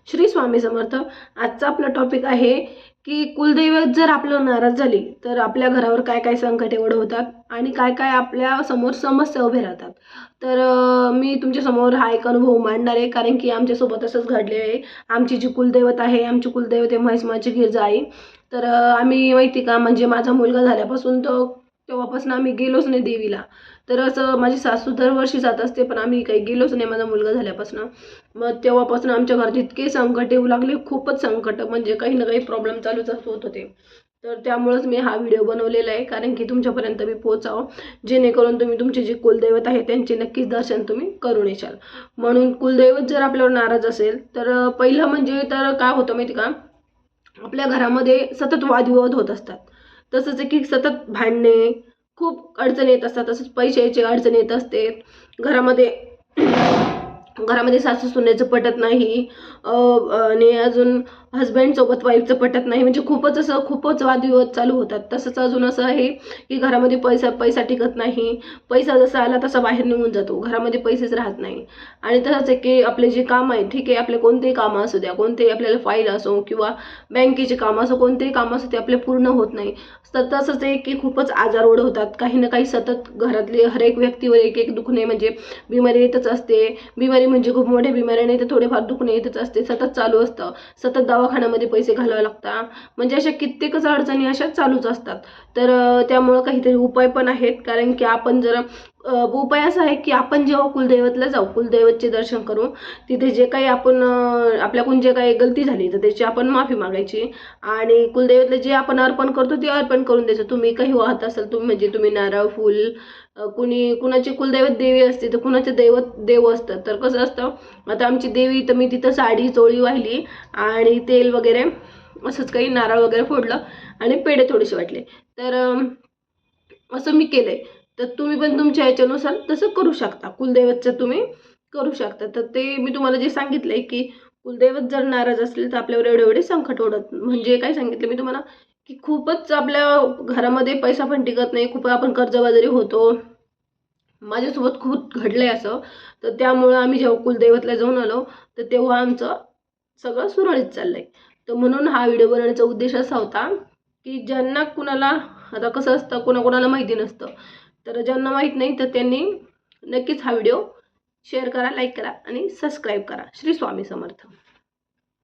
श्री स्वामी समर्थ. आजचा आपला टॉपिक आहे की कुलदैवत जर आपलं नाराज झाली तर आपल्या घरावर काय काय संकटे ओढवतात आणि काय काय आपल्या समोर समस्या उभे राहतात. तर मी तुमच्या समोर हा एक अनुभव मांडणार आहे, कारण की आमच्यासोबत असंच घडले आहे. आमची जी कुलदैवत आहे, आमची कुलदैवत आहे म्हैसमाची गिरजाई. तर आम्ही माहिती का, म्हणजे माझा मुलगा झाल्यापासून तेव्हापासून आम्ही गेलोच नाही देवीला. तर असं माझी सासू दरवर्षी जात असते, पण आम्ही काही गेलोच नाही माझा मुलगा झाल्यापासून. मग तेव्हापासून आमच्या घरात इतके संकट येऊ लागले, खूपच संकट, म्हणजे काही ना काही प्रॉब्लेम चालूच होत होते. तर त्यामुळेच मी हा व्हिडिओ बनवलेला आहे, कारण की तुमच्यापर्यंत मी पोहोचावं, जेणेकरून तुम्ही तुमचे जे कुलदैवत आहे त्यांचे नक्कीच दर्शन तुम्ही करून येशाल. म्हणून कुलदैवत जर आपल्यावर नाराज असेल तर पहिलं म्हणजे तर काय होतं माहिती का, आपल्या घरामध्ये सतत वादविवाद होत असतात. तसंच आहे की सतत भांडणे, खूप अडचणी येत असतात. तसंच पैशाची अडचण येत असते घरामध्ये. घरामध्ये सासू सुनेचं पटत नाही, आणि अजून हस्बंड सोबत वाईफचं पटत नाही, म्हणजे खूपच वादविवाद चालू होतात. तसंच अजून असं आहे की घरामध्ये पैसा टिकत नाही. पैसा जसा आला तसा बाहेर निघून जातो, घरामध्ये पैसेच राहत नाही. आणि तसंच आहे की आपले जे काम आहे, ठीक आहे, आपले कोणतेही कामं असू द्या, कोणतेही आपल्याला फाईल असो किंवा बँकेचे काम असो, कोणतेही काम असो, ते आपले पूर्ण होत नाही. तसंच आहे की खूपच आजार ओढवतात, काही ना काही सतत घरातले हर एक व्यक्तीवर एक एक दुखणे, म्हणजे बिमारी येतच असते. बिमारी म्हणजे खूप मोठ्या बिमारी नाही तर थोडेफार दुखणे येतच असते, सतत चालू असतं. सतत दवाखान्यामध्ये पैसे घालावे लागतात, म्हणजे अशा कित्येकच अडचणी अशा चालूच असतात. तर त्यामुळं काहीतरी उपाय पण आहेत, कारण की आपण जर उपाय असा आहे की आपण जेव्हा कुलदैवतला जाऊ, कुलदैवतचे दर्शन करू, तिथे जे काही आपण आपल्याकडून जे काही गलती झाली तर त्याची आपण माफी मागायची. आणि कुलदैवतला जे आपण अर्पण करतो ते अर्पण करून द्यायचं. तुम्ही काही वाहत असाल, म्हणजे तुम्ही नारळ, फूल, कुणाची कुलदैवत देवी असते तर कुणाचे देव असतं. तर कसं असतं, आता आमची देवी, तर मी तिथं साडी चोळी वाहिली आणि तेल वगैरे असंच काही नारळ वगैरे फोडलं आणि पेढे थोडेसे वाटले. तर असं मी केलंय. तर तुम्ही पण तुमच्या ह्याच्यानुसार तसं करू शकता, कुलदैवतचं तुम्ही करू शकता. तर ते मी तुम्हाला जे सांगितलंय की कुलदैवत जर नाराज असेल तर आपल्यावर एवढे एवढे संकट ओढत, म्हणजे काय सांगितलं मी तुम्हाला, की खूपच आपल्या घरामध्ये पैसा पण टिकत नाही, खूप आपण कर्जबाजारी होतो. माझ्यासोबत खूप घडलंय असं. तर त्यामुळं आम्ही जेव्हा कुलदैवतला जाऊन आलो तर तेव्हा आमचं सगळं सुरळीत चाललंय. तर म्हणून हा व्हिडिओ बनवण्याचा उद्देश असा होता की ज्यांना कुणाला, आता कसं असतं, कोणाकोणाला माहिती नसतं, तर ज्यांना माहीत नाही तर त्यांनी नक्कीच हा व्हिडिओ शेअर करा, लाईक करा आणि सबस्क्राईब करा. श्री स्वामी समर्थ.